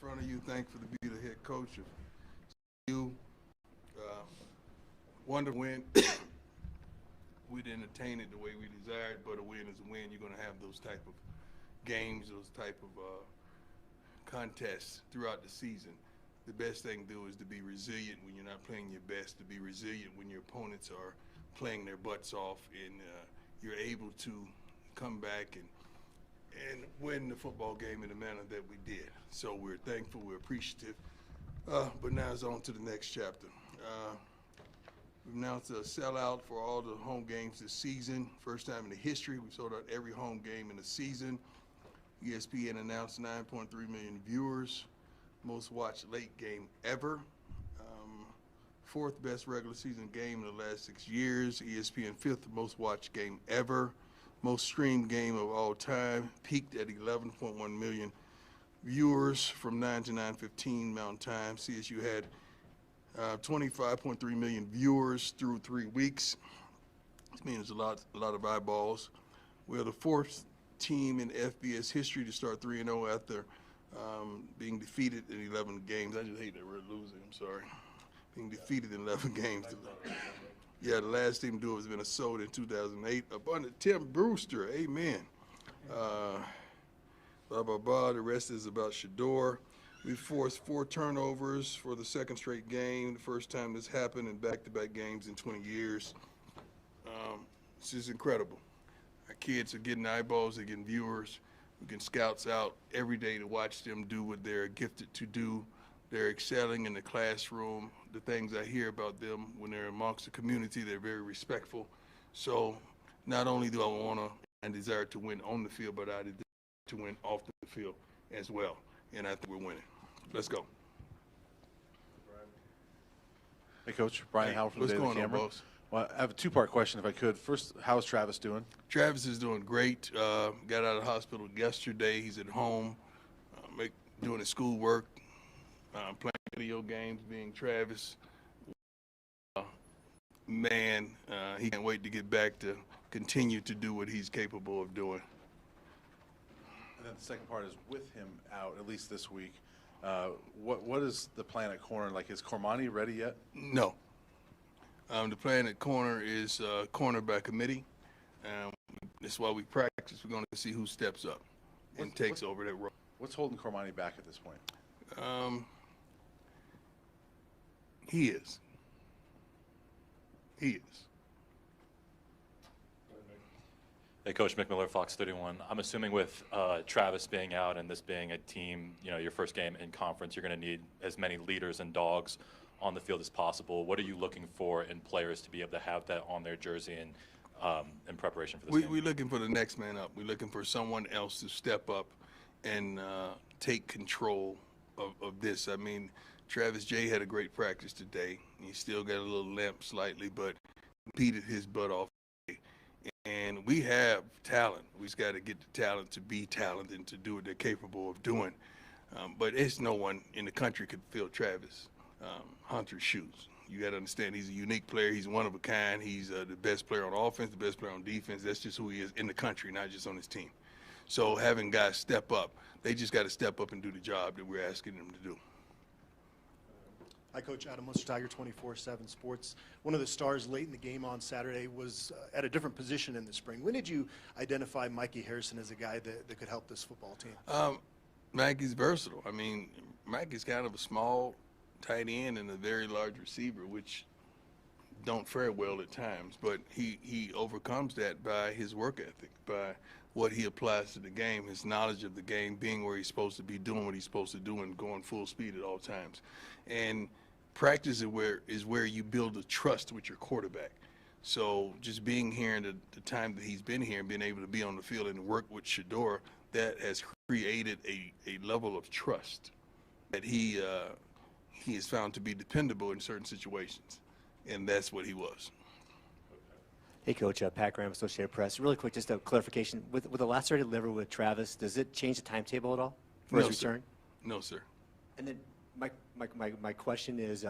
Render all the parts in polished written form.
front of you, thankful to be the head coach of you. Wonder when we didn't attain it the way we desired, but a win is a win. You're going to have those type of games, those type of contests throughout the season. The best thing to do is to be resilient when you're not playing your best, to be resilient when your opponents are playing their butts off, and you're able to come back and win the football game in the manner that we did. So we're thankful, we're appreciative, but now it's on to the next chapter. We've announced a sellout for all the home games this season. First time in the history, we've sold out every home game in the season. ESPN announced 9.3 million viewers, most watched late game ever. Fourth best regular season game in the last 6 years. ESPN fifth most watched game ever. Most streamed game of all time. Peaked at 11.1 million viewers from 9 to 9:15 Mountain Time. CSU had 25.3 million viewers through 3 weeks. This means a lot of eyeballs. We're the fourth team in FBS history to start 3-0 after being defeated in 11 games. I just hate that we're losing. I'm sorry. Being defeated in 11 games. Yeah, the last team to do it was Minnesota in 2008 up under Tim Brewster. Amen. Blah, blah, blah. The rest is about Shador. We forced 4 turnovers for the second straight game. The first time this happened in back-to-back games in 20 years. This is incredible. Our kids are getting eyeballs, they're getting viewers. We get scouts out every day to watch them do what they're gifted to do. They're excelling in the classroom. The things I hear about them when they're amongst the community, they're very respectful. So not only do I want to and desire to win on the field, but I desire to win off the field as well. And I think we're winning. Let's go. Hey, Coach. Brian Howard from the Daily Camera. What's going on, boss? Well, I have a 2-part question, if I could. First, how's Travis doing? Travis is doing great. Got out of the hospital yesterday. He's at home, doing his schoolwork, playing video games, being Travis. He can't wait to get back to continue to do what he's capable of doing. And then the second part is with him out, at least this week, what is the plan at corner? Like, is Cormani ready yet? No. The plan at corner is corner by committee. That's why we practice. We're going to see who steps up and takes over that role. What's holding Cormani back at this point? He is. Hey, Coach McMiller, Fox 31. I'm assuming with Travis being out and this being a team, your first game in conference, you're going to need as many leaders and dogs on the field as possible. What are you looking for in players to be able to have that on their jersey and in preparation for this game? We're looking for the next man up. We're looking for someone else to step up and take control of this. I mean, Travis J had a great practice today. He still got a little limp slightly, but competed his butt off. And we have talent. We just got to get the talent to be talented and to do what they're capable of doing. But it's no one in the country could fill Travis Hunter's shoes. You got to understand he's a unique player. He's one of a kind. He's the best player on offense, the best player on defense. That's just who he is in the country, not just on his team. So having guys step up, they just got to step up and do the job that we're asking them to do. Hi, Coach. Adam Munster, Tiger 24/7 Sports. One of the stars late in the game on Saturday was at a different position in the spring. When did you identify Mikey Harrison as a guy that could help this football team? Mikey's versatile. I mean, Mikey's kind of a small tight end and a very large receiver, which don't fare well at times. But he overcomes that by his work ethic, by what he applies to the game, his knowledge of the game, being where he's supposed to be, doing what he's supposed to do, and going full speed at all times. And practice is where you build a trust with your quarterback. So just being here in the time that he's been here and being able to be on the field and work with Shador, that has created a level of trust that he is found to be dependable in certain situations, and that's what he was. Hey, Coach, Pat Graham, Associated Press. Really quick, just a clarification. With the lacerated liver with Travis, does it change the timetable at all for his return? No, sir. And then my question is,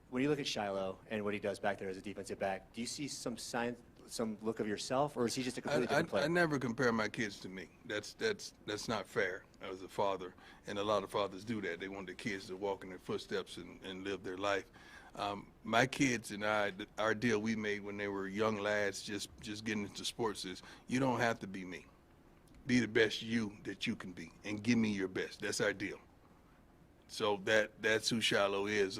when you look at Shiloh and what he does back there as a defensive back, do you see some signs some look of yourself, or is he just a completely different player? I never compare my kids to me. That's not fair as a father, and a lot of fathers do that. They want their kids to walk in their footsteps and live their life. My kids and I, our deal we made when they were young lads, just getting into sports is, you don't have to be me. Be the best you that you can be, and give me your best. That's our deal. So that's who Shiloh is.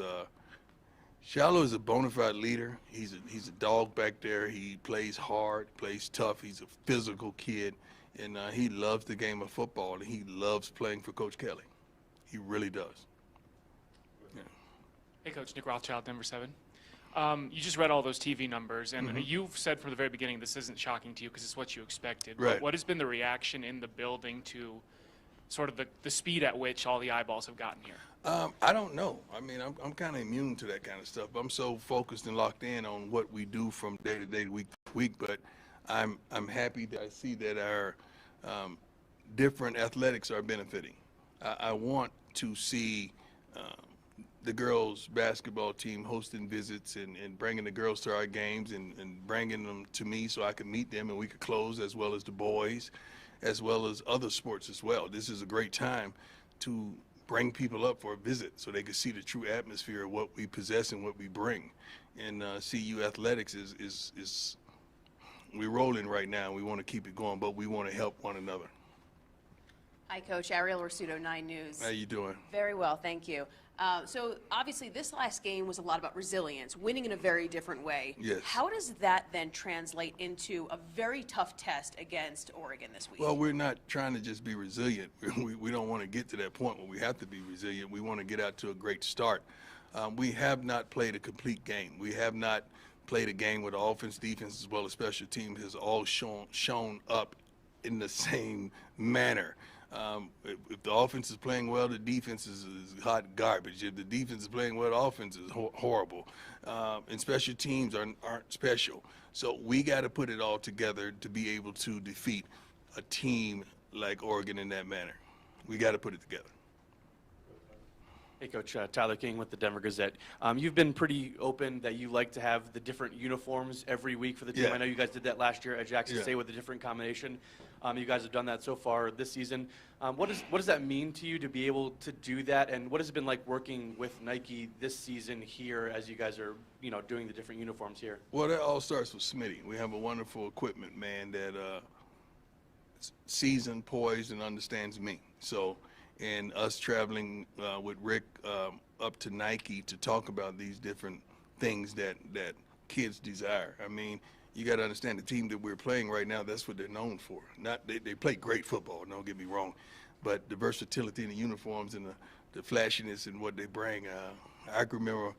Shiloh is a bona fide leader. He's a dog back there. He plays hard, plays tough. He's a physical kid, and he loves the game of football, and he loves playing for Coach Kelly. He really does. Yeah. Hey, Coach. Nick Rothschild, Denver 7. You just read all those TV numbers, and you've said from the very beginning this isn't shocking to you because it's what you expected. Right. But what has been the reaction in the building to sort of the speed at which all the eyeballs have gotten here? I don't know. I mean, I'm kind of immune to that kind of stuff. I'm so focused and locked in on what we do from day to day, week to week. But I'm happy that I see that our different athletics are benefiting. I want to see the girls basketball team hosting visits and bringing the girls to our games and bringing them to me so I can meet them and we could close, as well as the boys, as well as other sports as well. This is a great time to bring people up for a visit so they can see the true atmosphere of what we possess and what we bring. And CU athletics is we're rolling right now. We want to keep it going, but we want to help one another. Hi, Coach. Ariel Rossuto, 9 News. How you doing? Very well, thank you. So obviously this last game was a lot about resilience, winning in a very different way. Yes. How does that then translate into a very tough test against Oregon this week? Well, we're not trying to just be resilient. We don't want to get to that point where we have to be resilient. We want to get out to a great start. We have not played a complete game. We have not played a game where the offense, defense, as well as special teams has all shown up in the same manner. If the offense is playing well, the defense is hot garbage. If the defense is playing well, the offense is horrible. And special teams aren't special. So we got to put it all together to be able to defeat a team like Oregon in that manner. We got to put it together. Hey, Coach. Tyler King with the Denver Gazette. You've been pretty open that you like to have the different uniforms every week for the team. Yeah. I know you guys did that last year at Jackson Yeah. State with a different combination. You guys have done that so far this season. What does that mean to you to be able to do that, and what has it been like working with Nike this season here as you guys are, doing the different uniforms here? Well, that all starts with Smitty. We have a wonderful equipment man that sees and poised and understands me. So, and us traveling with Rick up to Nike to talk about these different things that kids desire. I mean, you got to understand the team that we're playing right now, that's what they're known for. They play great football, don't get me wrong, but the versatility in the uniforms and the flashiness and what they bring. I can remember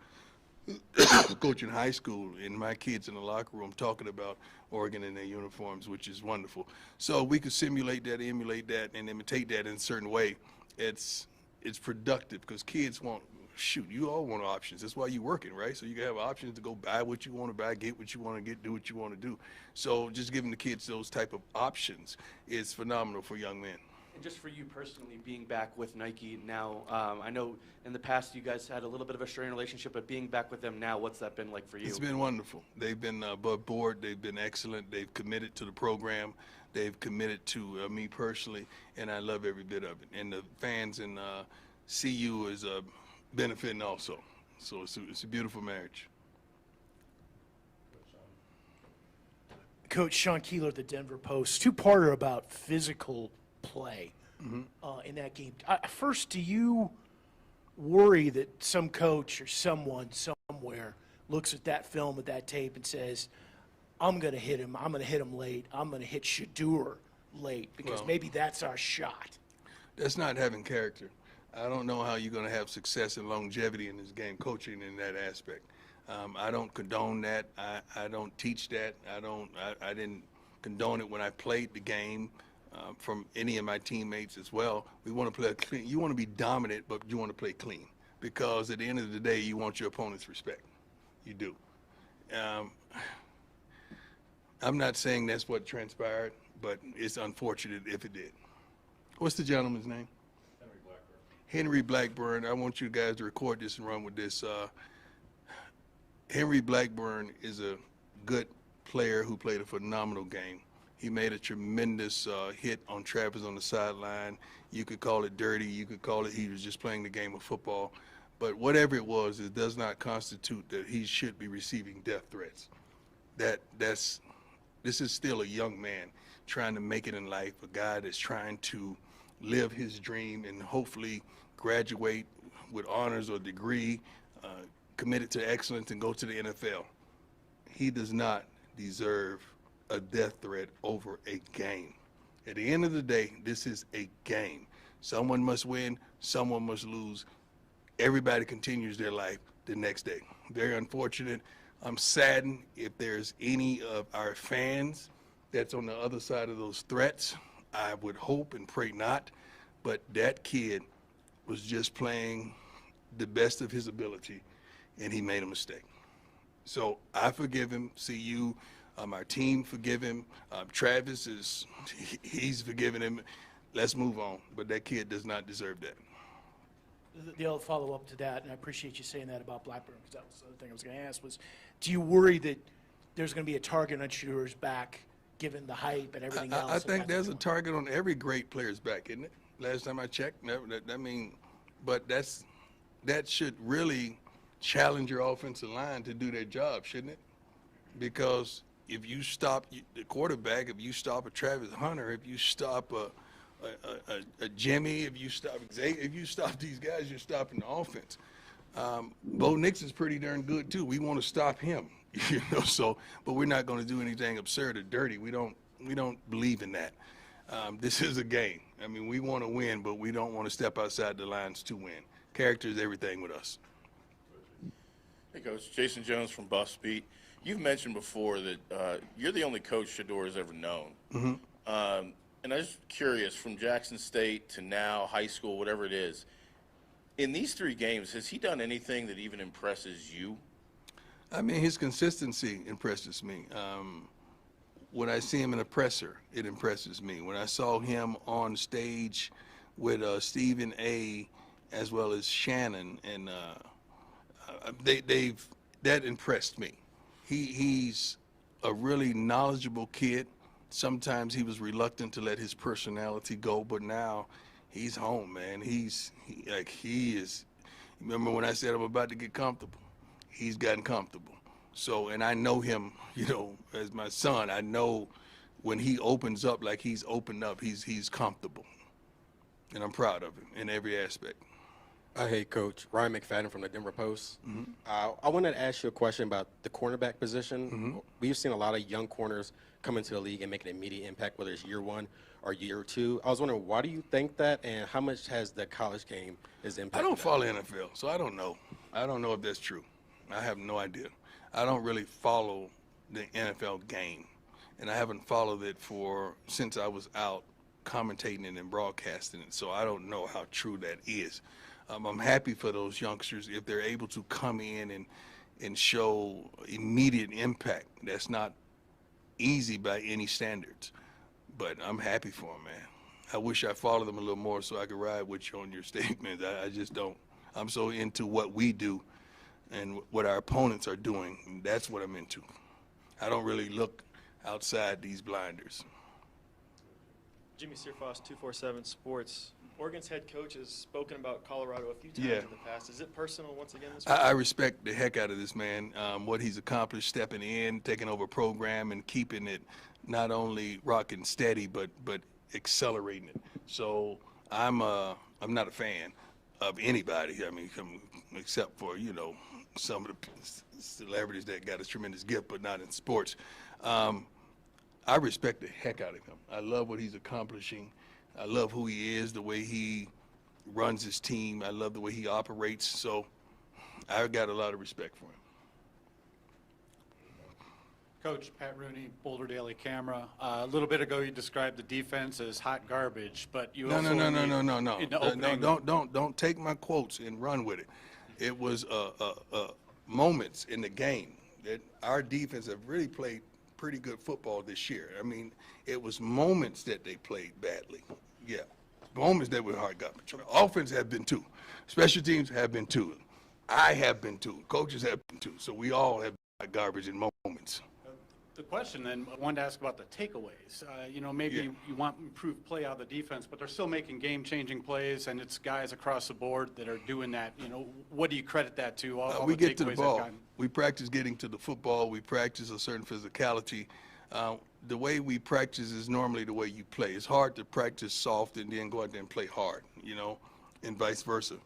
coaching high school and my kids in the locker room talking about Oregon in their uniforms, which is wonderful. So we could simulate that, emulate that, and imitate that in a certain way. It's productive because kids want, shoot, you all want options. That's why you're working, right? So you can have options to go buy what you want to buy, get what you want to get, do what you want to do. So just giving the kids those type of options is phenomenal for young men. And just for you personally, being back with Nike now, I know in the past you guys had a little bit of a strained relationship, but being back with them now, what's that been like for you? It's been wonderful. They've been above board. They've been excellent. They've committed to the program. They've committed to me personally, and I love every bit of it. And the fans in CU is benefiting also. So it's a beautiful marriage. Coach Sean Keeler, the Denver Post, two-parter about physical play in that game. First, do you worry that some coach or someone somewhere looks at that film, at that tape, and says, I'm going to hit him, I'm going to hit him late, I'm going to hit Shadur late, because Well, maybe that's our shot? That's not having character. I don't know how you're going to have success and longevity in this game, coaching in that aspect. I don't condone that. I don't teach that. I didn't condone it when I played the game from any of my teammates as well. We want to play clean. You want to be dominant, but you want to play clean, because at the end of the day, you want your opponent's respect. You do. I'm not saying that's what transpired, but it's unfortunate if it did. What's the gentleman's name? Henry Blackburn. I want you guys to record this and run with this. Henry Blackburn is a good player who played a phenomenal game. He made a tremendous hit on Travis on the sideline. You could call it dirty. You could call it he was just playing the game of football. But whatever it was, it does not constitute that he should be receiving death threats. This is still a young man trying to make it in life, a guy that's trying to live his dream and hopefully graduate with honors or degree, committed to excellence and go to the NFL. He does not deserve a death threat over a game. At the end of the day, this is a game. Someone must win, someone must lose. Everybody continues their life the next day. Very unfortunate. I'm saddened if there's any of our fans that's on the other side of those threats. I would hope and pray not, but that kid was just playing the best of his ability, and he made a mistake. So I forgive him. CU, our team forgive him. Travis he's forgiven him. Let's move on. But that kid does not deserve that. The other follow-up to that, and I appreciate you saying that about Blackburn, because that was the other thing I was going to ask, was do you worry that there's going to be a target on Shadur's back given the hype and everything else? I think there's a target on every great player's back, isn't it? Last time I checked, but that should really challenge your offensive line to do their job, shouldn't it? Because if you stop the quarterback, if you stop a Travis Hunter, if you stop a Jimmy, if you stop these guys, you're stopping the offense. Bo Nix is pretty darn good too. We want to stop him, So, but we're not going to do anything absurd or dirty. We don't believe in that. This is a game. I mean, we want to win, but we don't want to step outside the lines to win. Character is everything with us. Hey, Coach. Jason Jones from Buffs Beat. You've mentioned before that you're the only coach Shador has ever known. Mm-hmm. And I was curious, from Jackson State to now, high school, whatever it is, in these 3 games, has he done anything that even impresses you? I mean, his consistency impresses me. When I see him in a presser, it impresses me. When I saw him on stage with Stephen A. as well as Shannon, and that impressed me. He's a really knowledgeable kid. Sometimes he was reluctant to let his personality go, but now he's home, man. He is. Remember when I said I'm about to get comfortable? He's gotten comfortable. So, and I know him, as my son. I know when he opens up like he's opened up, he's comfortable, and I'm proud of him in every aspect. Hey, Coach. Ryan McFadden from the Denver Post. Mm-hmm. I wanted to ask you a question about the cornerback position. Mm-hmm. We've seen a lot of young corners come into the league and make an immediate impact, whether it's year 1 or year 2. I was wondering, why do you think that, and how much has the college game impacted? I don't follow NFL, so I don't know. I don't know if that's true. I have no idea. I don't really follow the NFL game, and I haven't followed it since I was out commentating it and broadcasting it, so I don't know how true that is. I'm happy for those youngsters if they're able to come in and show immediate impact. That's not easy by any standards, but I'm happy for them, man. I wish I followed them a little more so I could ride with you on your statements. I just don't. I'm so into what we do and what our opponents are doing. And that's what I'm into. I don't really look outside these blinders. Jimmy Searfoss, 247 Sports. Oregon's head coach has spoken about Colorado a few times in the past. Is it personal once again this week? I respect the heck out of this man, what he's accomplished, stepping in, taking over a program, and keeping it not only rocking steady, but accelerating it. So I'm not a fan of anybody. I mean, except for some of the celebrities that got a tremendous gift, but not in sports. I respect the heck out of him. I love what he's accomplishing. I love who he is, the way he runs his team. I love the way he operates. So I've got a lot of respect for him. Coach, Pat Rooney, Boulder Daily Camera. A little bit ago, you described the defense as hot garbage, but you also No. Don't take my quotes and run with it. It was moments in the game that our defense have really played pretty good football this year. I mean, it was moments that they played badly. Yeah, moments that were hard garbage. Offense have been too. Special teams have been too. I have been too. Coaches have been too. So we all have been garbage in moments. The question then, I wanted to ask about the takeaways. Maybe you want improved play out of the defense, but they're still making game-changing plays, and it's guys across the board that are doing that. What do you credit that to? All We the get to the takeaways they've ball. gotten? We practice getting to the football. We practice a certain physicality. The way we practice is normally the way you play. It's hard to practice soft and then go out there and play hard, and vice versa.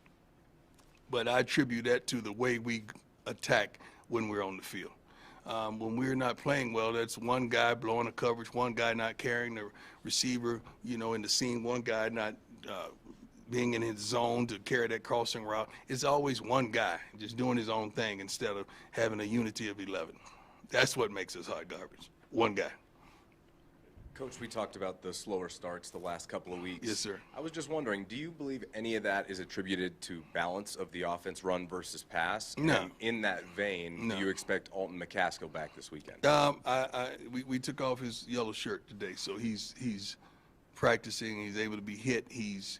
But I attribute that to the way we attack when we're on the field. When we're not playing well, that's one guy blowing a coverage, one guy not carrying the receiver, in the seam, one guy not being in his zone to carry that crossing route. It's always one guy just doing his own thing instead of having a unity of 11. That's what makes us hot garbage. One guy. Coach, we talked about the slower starts the last couple of weeks. Yes, sir. I was just wondering, do you believe any of that is attributed to balance of the offense run versus pass? No. And in that vein, No. do you expect Alton McCaskill back this weekend? We took off his yellow shirt today, so he's practicing. He's able to be hit. He's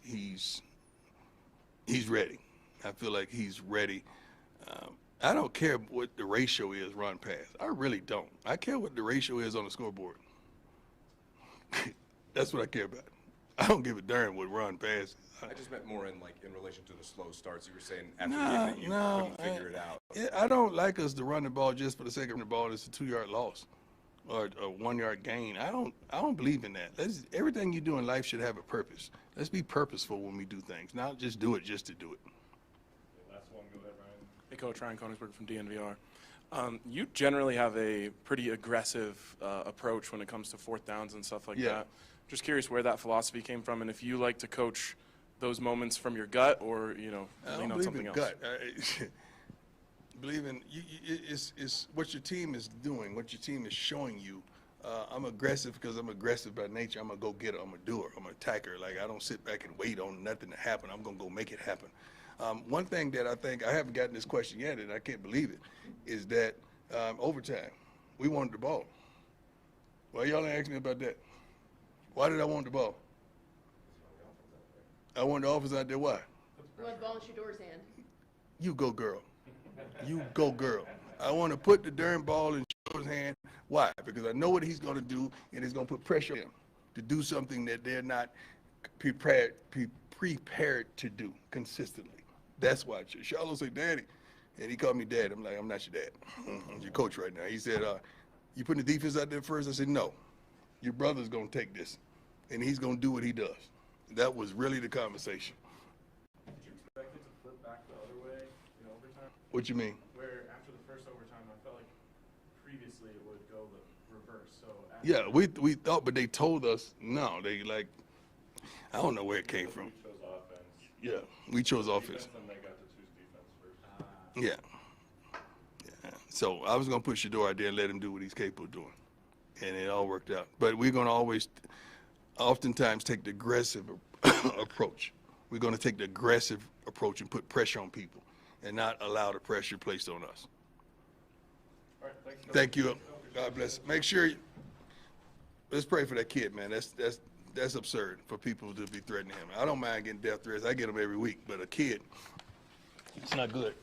ready. I feel like he's ready. I don't care what the ratio is run pass. I really don't. I care what the ratio is on the scoreboard. That's what I care about. I don't give a darn what run pass. I just meant more in relation to the slow starts. You were saying after the game that you couldn't figure it out. I don't like us to run the ball just for the sake of the ball. It's a 2-yard loss or a 1-yard gain. I don't believe in that. Everything you do in life should have a purpose. Let's be purposeful when we do things, not just do it just to do it. Last one, go ahead, Ryan. Hey, Coach, Ryan Koenigsberg from DNVR. You generally have a pretty aggressive approach when it comes to fourth downs and stuff like that. Just curious where that philosophy came from, and if you like to coach those moments from your gut or lean on something else. Gut. Believe in it's what your team is doing, what your team is showing you. I'm aggressive because I'm aggressive by nature. I'm a go-getter. I'm a doer. I'm an attacker. I don't sit back and wait on nothing to happen. I'm gonna go make it happen. One thing that I think, I haven't gotten this question yet, and I can't believe it, is that overtime, we wanted the ball. Why y'all ain't ask me about that? Why did I want the ball? I wanted the offense out there. Why? You want the ball in Shador's hand. You go, girl. You go, girl. I want to put the darn ball in Shador's hand. Why? Because I know what he's going to do, and it's going to put pressure on him to do something that they're not prepared to do consistently. That's why. Charlotte said, Daddy, and he called me Dad. I'm like, I'm not your dad. I'm your coach right now. He said, you putting the defense out there first? I said, no. Your brother's going to take this, and he's going to do what he does. That was really the conversation. Did you expect it to flip back the other way in overtime? What you mean? Where after the first overtime, I felt like previously it would go the reverse. So Yeah, we thought, but they told us no. They I don't know where it came from. we chose offense. Yeah, we chose offense. Then they got to choose defense first. Yeah. So I was gonna put Shador out there and let him do what he's capable of doing, and it all worked out. But we're gonna oftentimes take the aggressive approach. We're gonna take the aggressive approach and put pressure on people, and not allow the pressure placed on us. All right, thanks. Thank you. God bless. Make sure. Let's pray for that kid, man. That's absurd for people to be threatening him. I don't mind getting death threats. I get them every week, but a kid, it's not good.